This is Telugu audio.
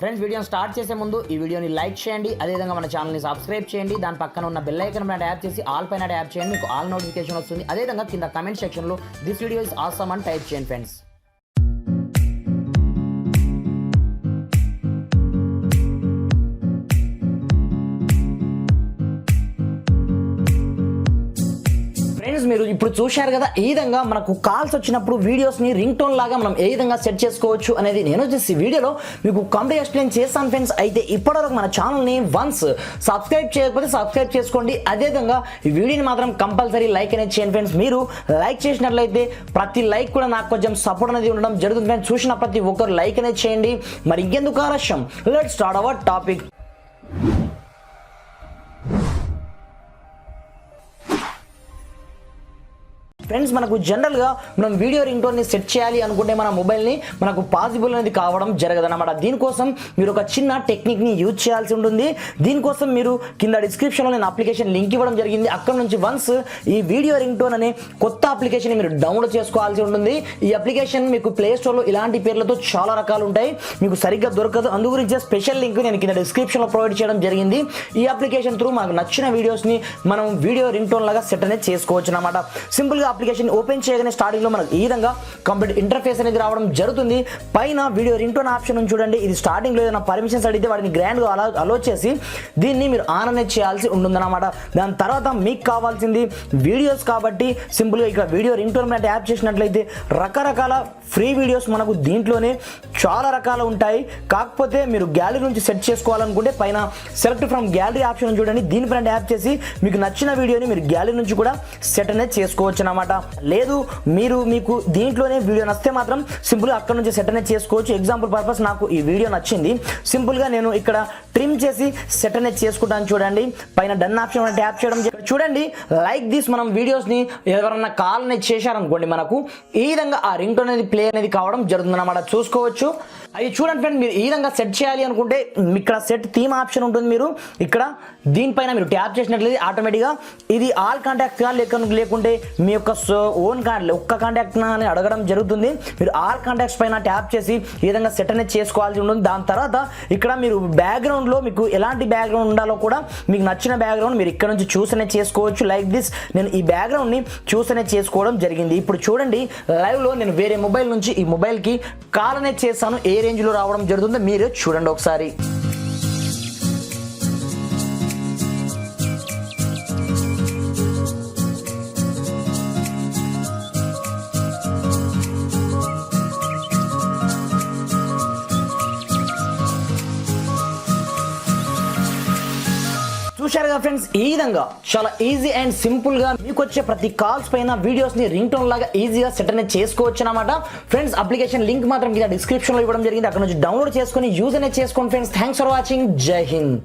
ఫ్రెండ్స్ వీడియోని స్టార్ట్ చేసే ముందు ఈ వీడియోని లైక్ చేయండి, అదేవిధంగా మన ఛానల్ని సబ్స్క్రైబ్ చేయండి. దాని పక్కన ఉన్న బెల్ ఐకాన్ పైన ట్యాప్ చేసి ఆల్ పైన ట్యాప్ చేయండి, మీకు ఆల్ నోటిఫికేషన్ వస్తుంది. అదేవిధంగా కింద కమెంట్ సెక్షన్లో దిస్ వీడియో ఇస్ ఆసమ్ అని టైప్ చేయండి ఫ్రెండ్స్. మీరు ఇప్పుడు చూశారు కదా, ఈ విధంగా మనకు కాల్స్ వచ్చినప్పుడు వీడియోస్ని రింగ్ టోన్ లాగా మనం ఏ విధంగా సెట్ చేసుకోవచ్చు అనేది నేను వచ్చేసి వీడియోలో మీకు కంప్లీట్ ఎక్స్ప్లెయిన్ చేస్తాను ఫ్రెండ్స్. అయితే ఇప్పటివరకు మన ఛానల్ని వన్స్ సబ్స్క్రైబ్ చేయకపోతే సబ్స్క్రైబ్ చేసుకోండి. అదేవిధంగా ఈ వీడియోని మాత్రం కంపల్సరీ లైక్ అనేది చేయండి ఫ్రెండ్స్. మీరు లైక్ చేసినట్లయితే ప్రతి లైక్ కూడా నాకు కొంచెం సపోర్ట్ అనేది ఉండడం జరుగుతుంది ఫ్రెండ్స్. చూసిన ప్రతి ఒక్కరు లైక్ అనేది చేయండి. మరి ఇంకెందుకు ఆలస్యం, let's start our topic. Friends మనకు జనరల్గా మనం వీడియో రింగ్ టోన్ని సెట్ చేయాలి అనుకుంటే మన మొబైల్ని మనకు పాసిబుల్ అనేది కావడం జరగదన్నమాట. దీనికోసం మీరు ఒక చిన్న టెక్నిక్ని యూజ్ చేయాల్సి ఉంటుంది. దీనికోసం మీరు కింద డిస్క్రిప్షన్లో నేను అప్లికేషన్ లింక్ ఇవ్వడం జరిగింది. అక్కడ నుంచి వన్స్ ఈ వీడియో రింగ్ టోన్ అనే కొత్త అప్లికేషన్ మీరు డౌన్లోడ్ చేసుకోవాల్సి ఉంటుంది. ఈ అప్లికేషన్ మీకు ప్లే స్టోర్లో ఇలాంటి పేర్లతో చాలా రకాలు ఉంటాయి, మీకు సరిగ్గా దొరకదు. అందు గురించి స్పెషల్ లింక్ నేను కింద డిస్క్రిప్షన్లో ప్రొవైడ్ చేయడం జరిగింది. ఈ అప్లికేషన్ త్రూ మనకు నచ్చిన వీడియోస్ని మనం వీడియో రింగ్ టోన్ లాగా సెట్ అనేది చేసుకోవచ్చు అన్నమాట. సింపుల్గా అప్లికేషన్ ఓపెన్ చేయగానే స్టార్టింగ్ లో మనకు ఈ విధంగా కంప్లీట్ ఇంటర్ఫేస్ అనేది రావడం జరుగుతుంది. పైన వీడియో రింగ్ టోన్ ఆప్షన్ చూడండి. ఇది స్టార్టింగ్ లో ఏదైనా పర్మిషన్స్ అడిగితే వాటిని గ్రాండ్ గా అలో చేసి దీన్ని మీరు ఆన్ అనేది చేయాల్సి ఉంటుందన్నమాట. దాని తర్వాత మీకు కావాల్సింది వీడియోస్ కాబట్టి సింపుల్ గా ఇక్కడ వీడియో రింగ్ టోన్ మీద ట్యాప్ చేసినట్లయితే రకరకాల ఫ్రీ వీడియోస్ మనకు దీంట్లోనే చాలా రకాలు ఉంటాయి. కాకపోతే మీరు గ్యాలరీ నుంచి సెట్ చేసుకోవాలనుకుంటే పైన సెలెక్ట్ ఫ్రమ్ గ్యాలరీ ఆప్షన్ చూడండి. దీనిపైన ట్యాప్ చేసి మీకు నచ్చిన వీడియోని మీరు గ్యాలరీ నుంచి కూడా సెట్ అనేది చేసుకోవచ్చు అన్నమాట. లేదు మీకు దీంట్లోనే వీడియో నచ్చితే మాత్రం సింపుల్గా అక్కడ నుంచి సెట్ అనేది చేసుకోవచ్చు. ఎగ్జాంపుల్ పర్పస్ నాకు ఈ వీడియో నచ్చింది, సింపుల్గా నేను ఇక్కడ ట్రిమ్ చేసి సెట్ అనేది చేసుకుంటాను. చూడండి పైన డన్ ఆప్షన్ ట్యాప్ చేయడం చూడండి. లైక్ దిస్ మనం వీడియోస్ని ఎవరన్నా కాల్ అనేది చేశారనుకోండి, మనకు ఈ విధంగా ఆ రింగ్ టోన్ అనేది ప్లే అనేది కావడం జరుగుతుంది అన్నమాట. చూసుకోవచ్చు. అది చూడండి ఫ్రెండ్, మీరు ఈ విధంగా సెట్ చేయాలి అనుకుంటే ఇక్కడ సెట్ థీమ్ ఆప్షన్ ఉంటుంది. మీరు ఇక్కడ దీనిపైన మీరు ట్యాప్ చేసినట్లయితే ఆటోమేటిక్గా ఇది ఆల్ కాంటాక్ట్స్ లేకుంటే మీ యొక్క ఓన్ ఒక్క కాంటాక్ట్ అని అడగడం జరుగుతుంది. మీరు ఆల్ కాంటాక్ట్స్ పైన ట్యాప్ చేసి ఈ విధంగా సెట్ అనేది చేసుకోవాల్సి ఉంటుంది. దాని తర్వాత ఇక్కడ మీరు బ్యాక్గ్రౌండ్లో మీకు ఎలాంటి బ్యాక్గ్రౌండ్ ఉండాలో కూడా మీకు నచ్చిన బ్యాక్గ్రౌండ్ మీరు ఇక్కడ నుంచి చూస్ అనేది చేసుకోవచ్చు. లైక్ దిస్ నేను ఈ బ్యాక్గ్రౌండ్ని చూస్ అనేది చేసుకోవడం జరిగింది. ఇప్పుడు చూడండి లైవ్లో నేను వేరే మొబైల్ నుంచి ఈ మొబైల్కి కాల్ అనేది చేస్తాను. ఏ రేంజ్లో రావడం జరుగుతుందో మీరు చూడండి ఒకసారి. చూశారుగా ఫ్రెండ్స్, ఈ విధంగా చాలా ఈజీ అండ్ సింపుల్ గా మీకు వచ్చే ప్రతి కాల్స్ పైన వీడియోస్ ని రింగ్ టోన్ లాగా ఈజీగా సెట్ అనేది చేసుకోవచ్చు అన్నమాట. ఫ్రెండ్స్ అప్లికేషన్ లింక్ మాత్రం కింద డిస్క్రిప్షన్ లో ఇవ్వడం జరిగింది. అక్కడ నుంచి డౌన్లోడ్ చేసుకొని యూజ్ అనేది చేసుకోండి ఫ్రెండ్స్. Thanks for watching. జై హింద్.